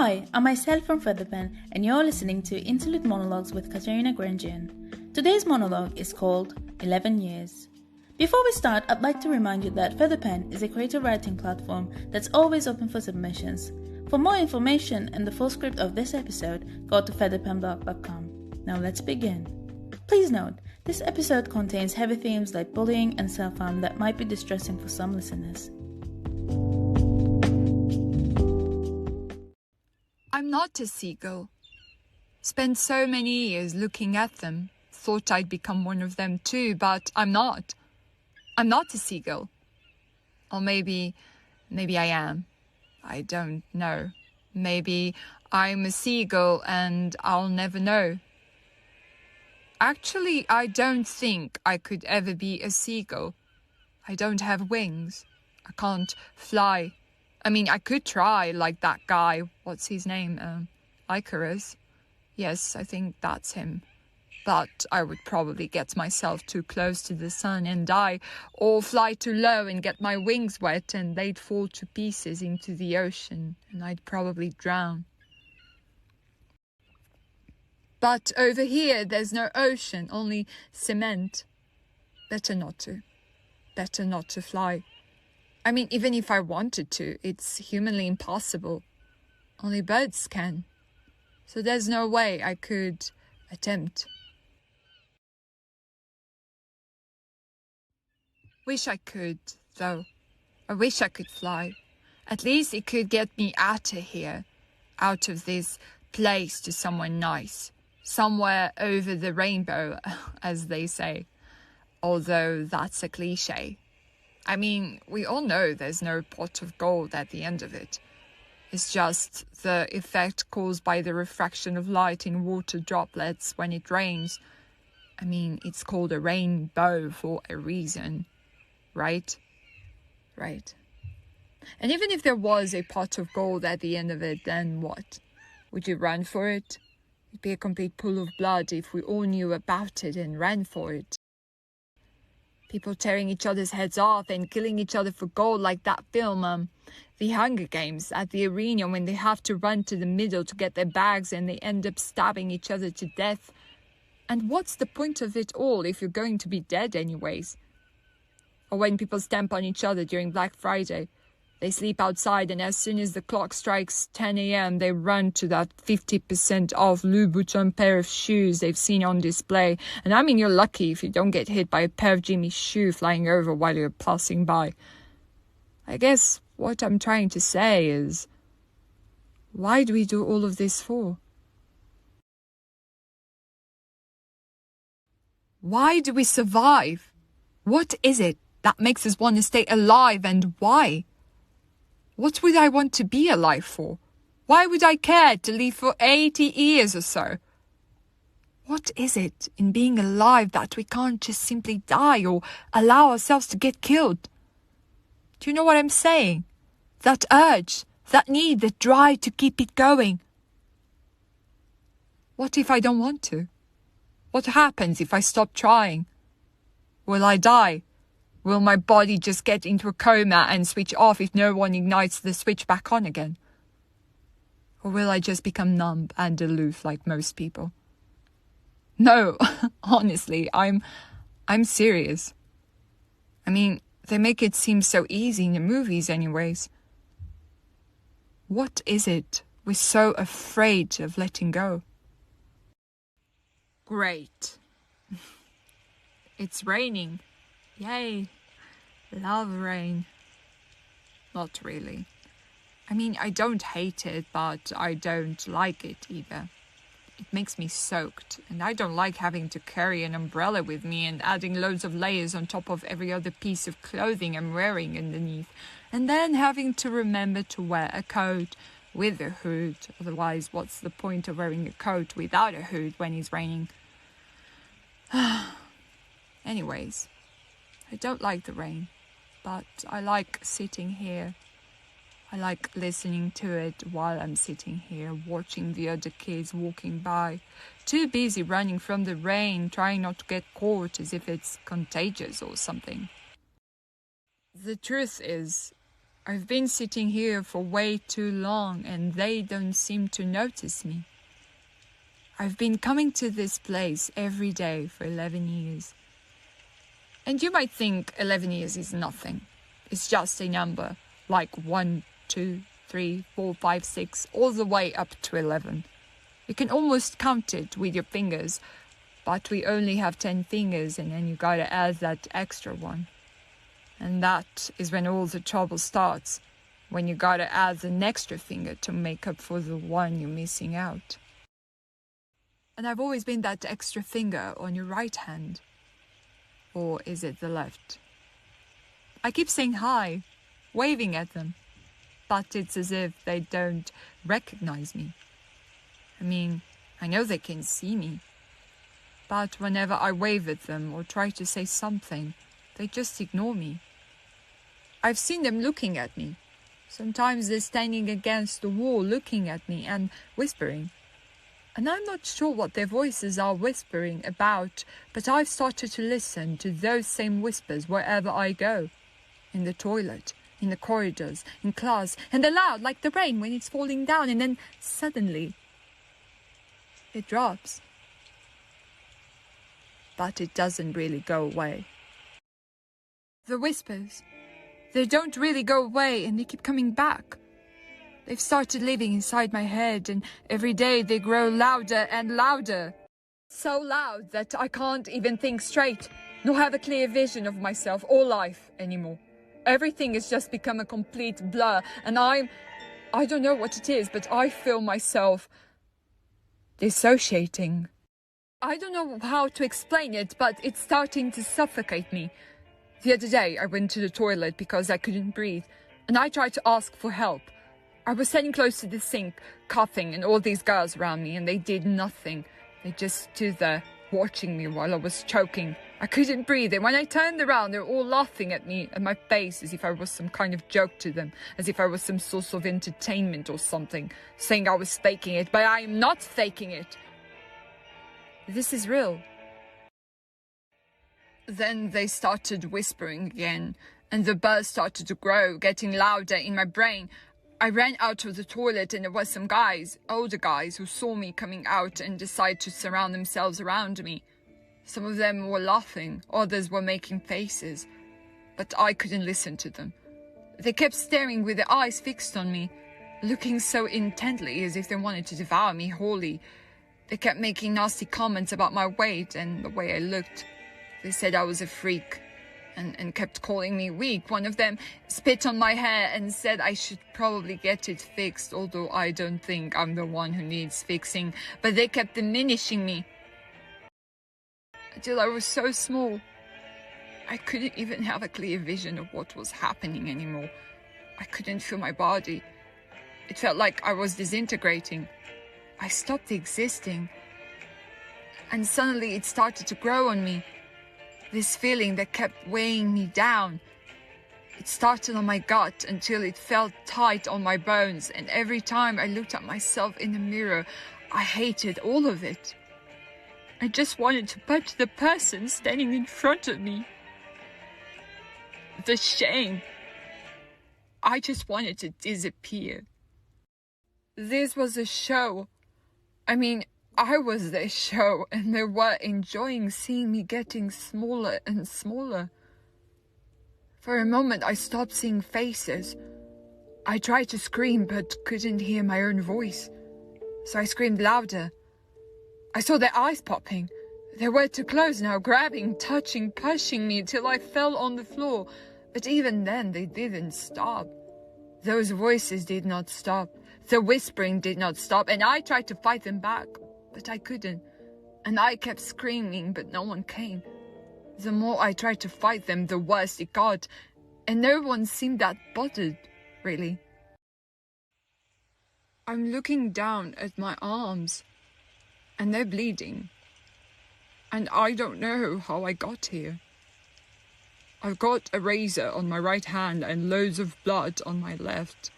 Hi, I'm Aysel from Featherpen, and you're listening to Interlude Monologues with Catarina Grangeon. Today's monologue is called 11 Years. Before we start, I'd like to remind you that Featherpen is a creative writing platform that's always open for submissions. For more information and the full script of this episode, go to featherpenblog.com. Now let's begin. Please note, this episode contains heavy themes like bullying and self-harm that might be distressing for some listeners. I'm not a seagull. Spent so many years looking at them. Thought I'd become one of them too, but I'm not. I'm not a seagull. Or maybe I am. I don't know. Maybe I'm a seagull and I'll never know. Actually, I don't think I could ever be a seagull. I don't have wings. I can't fly. I mean, I could try, like that guy, what's his name? Icarus. Yes, I think that's him. But I would probably get myself too close to the sun and die, or fly too low and get my wings wet and they'd fall to pieces into the ocean, and I'd probably drown. But over here, there's no ocean, only cement. Better not to fly. I mean, even if I wanted to, it's humanly impossible. Only birds can. So there's no way I could attempt. Wish I could, though. I wish I could fly. At least it could get me out of here. Out of this place to somewhere nice. Somewhere over the rainbow, as they say. Although that's a cliche. I mean, we all know there's no pot of gold at the end of it. It's just the effect caused by the refraction of light in water droplets when it rains. I mean, it's called a rainbow for a reason, right? Right. And even if there was a pot of gold at the end of it, then what? Would you run for it? It'd be a complete pool of blood if we all knew about it and ran for it. People tearing each other's heads off and killing each other for gold like that film, The Hunger Games, at the arena when they have to run to the middle to get their bags and they end up stabbing each other to death. And what's the point of it all if you're going to be dead anyways? Or when people stamp on each other during Black Friday. They sleep outside and as soon as the clock strikes 10 a.m. they run to that 50% off Louboutin pair of shoes they've seen on display. And I mean, you're lucky if you don't get hit by a pair of Jimmy's shoe flying over while you're passing by. I guess what I'm trying to say is, why do we do all of this for? Why do we survive? What is it that makes us want to stay alive and why? What would I want to be alive for? Why would I care to live for 80 years or so? What is it in being alive that we can't just simply die or allow ourselves to get killed? Do you know what I'm saying? That urge, that need, that drive to keep it going. What if I don't want to? What happens if I stop trying? Will I die? Will my body just get into a coma and switch off if no one ignites the switch back on again? Or will I just become numb and aloof like most people? No, honestly, I'm serious. I mean, they make it seem so easy in the movies anyways. What is it we're so afraid of letting go? Great. It's raining. Yay. Love rain. Not really. I mean, I don't hate it, but I don't like it either. It makes me soaked, and I don't like having to carry an umbrella with me and adding loads of layers on top of every other piece of clothing I'm wearing underneath, and then having to remember to wear a coat with a hood. Otherwise, what's the point of wearing a coat without a hood when it's raining? Anyways, I don't like the rain, but I like sitting here. I like listening to it while I'm sitting here, watching the other kids walking by, too busy running from the rain, trying not to get caught as if it's contagious or something. The truth is, I've been sitting here for way too long and they don't seem to notice me. I've been coming to this place every day for 11 years. And you might think 11 years is nothing. It's just a number, like 1, 2, 3, 4, 5, 6, all the way up to 11. You can almost count it with your fingers, but we only have 10 fingers and then you gotta add that extra one. And that is when all the trouble starts, when you gotta add an extra finger to make up for the one you're missing out. And I've always been that extra finger on your right hand. Or is it the left? I keep saying hi, waving at them, but it's as if they don't recognize me. I mean, I know they can see me, but whenever I wave at them or try to say something, they just ignore me. I've seen them looking at me. Sometimes they're standing against the wall looking at me and whispering. And I'm not sure what their voices are whispering about, but I've started to listen to those same whispers wherever I go. In the toilet, in the corridors, in class, and they're loud like the rain when it's falling down, and then suddenly it drops. But it doesn't really go away. The whispers, they don't really go away and they keep coming back. They've started living inside my head and every day they grow louder and louder. So loud that I can't even think straight, nor have a clear vision of myself or life anymore. Everything has just become a complete blur and I don't know what it is, but I feel myself dissociating. I don't know how to explain it, but it's starting to suffocate me. The other day I went to the toilet because I couldn't breathe and I tried to ask for help. I was standing close to the sink, coughing, and all these girls around me, and they did nothing. They just stood there, watching me while I was choking. I couldn't breathe, and when I turned around, they were all laughing at me and my face as if I was some kind of joke to them, as if I was some source of entertainment or something, saying I was faking it, but I am not faking it. This is real. Then they started whispering again, and the buzz started to grow, getting louder in my brain. I ran out of the toilet and there were some guys, older guys, who saw me coming out and decided to surround themselves around me. Some of them were laughing, others were making faces, but I couldn't listen to them. They kept staring with their eyes fixed on me, looking so intently as if they wanted to devour me wholly. They kept making nasty comments about my weight and the way I looked. They said I was a freak. And kept calling me weak. One of them spit on my hair and said I should probably get it fixed, although I don't think I'm the one who needs fixing. But they kept diminishing me until I was so small. I couldn't even have a clear vision of what was happening anymore. I couldn't feel my body. It felt like I was disintegrating. I stopped existing. And suddenly it started to grow on me. This feeling that kept weighing me down. It started on my gut until it felt tight on my bones, and every time I looked at myself in the mirror, I hated all of it. I just wanted to punch the person standing in front of me. The shame. I just wanted to disappear. This was a show. I was their show, and they were enjoying seeing me getting smaller and smaller. For a moment, I stopped seeing faces. I tried to scream, but couldn't hear my own voice. So I screamed louder. I saw their eyes popping. They were too close now, grabbing, touching, pushing me till I fell on the floor. But even then, they didn't stop. Those voices did not stop. The whispering did not stop, and I tried to fight them back. But I couldn't, and I kept screaming, but no one came. The more I tried to fight them, the worse it got, and no one seemed that bothered, really. I'm looking down at my arms, and they're bleeding, and I don't know how I got here. I've got a razor on my right hand and loads of blood on my left.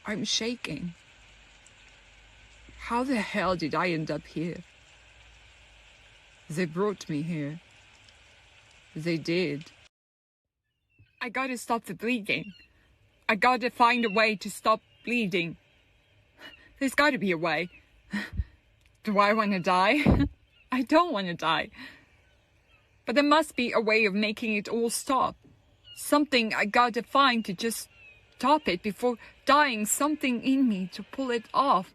I'm shaking. How the hell did I end up here? They brought me here. They did. I gotta stop the bleeding. I gotta find a way to stop bleeding. There's gotta be a way. Do I want to die? I don't want to die. But there must be a way of making it all stop. Something I gotta find to just stop it before dying. Something in me to pull it off.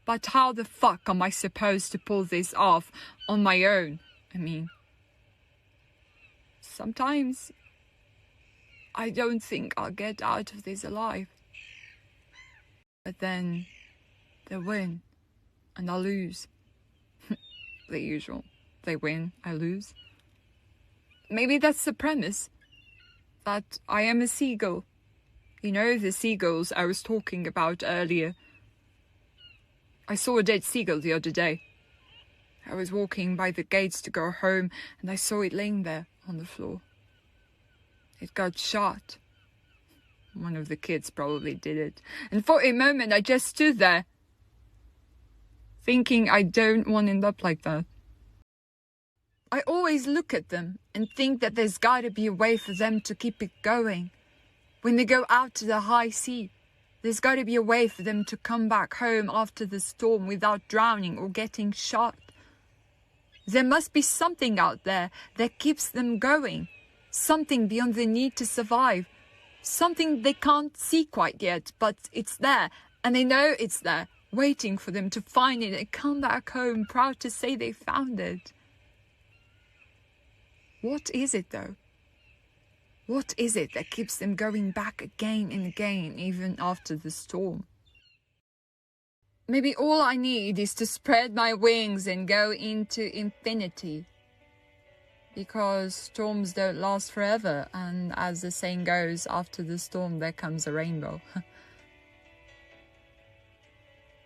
But how the fuck am I supposed to pull this off on my own? I mean, sometimes I don't think I'll get out of this alive. But then they win and I lose. The usual. They win, I lose. Maybe that's the premise. That I am a seagull. You know, the seagulls I was talking about earlier. I saw a dead seagull the other day. I was walking by the gates to go home and I saw it laying there on the floor. It got shot. One of the kids probably did it. And for a moment I just stood there, thinking I don't want to end up like that. I always look at them and think that there's gotta be a way for them to keep it going. When they go out to the high sea, there's gotta be a way for them to come back home after the storm without drowning or getting shot. There must be something out there that keeps them going. Something beyond the need to survive. Something they can't see quite yet, but it's there. And they know it's there, waiting for them to find it and come back home proud to say they found it. What is it, though? What is it that keeps them going back again and again, even after the storm? Maybe all I need is to spread my wings and go into infinity. Because storms don't last forever, and as the saying goes, after the storm there comes a rainbow.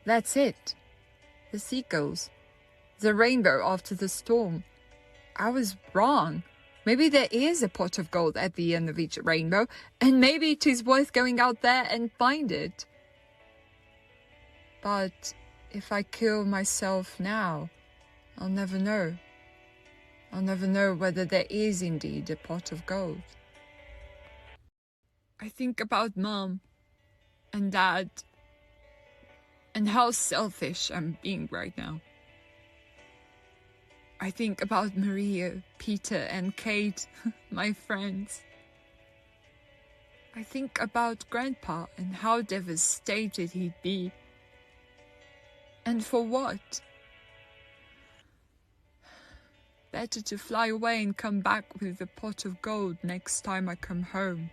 That's it. The seagulls. The rainbow after the storm. I was wrong. Maybe there is a pot of gold at the end of each rainbow, and maybe it is worth going out there and find it. But if I kill myself now, I'll never know. I'll never know whether there is indeed a pot of gold. I think about Mom and Dad and how selfish I'm being right now. I think about Maria, Peter and Kate, my friends. I think about Grandpa and how devastated he'd be. And for what? Better to fly away and come back with the pot of gold next time I come home.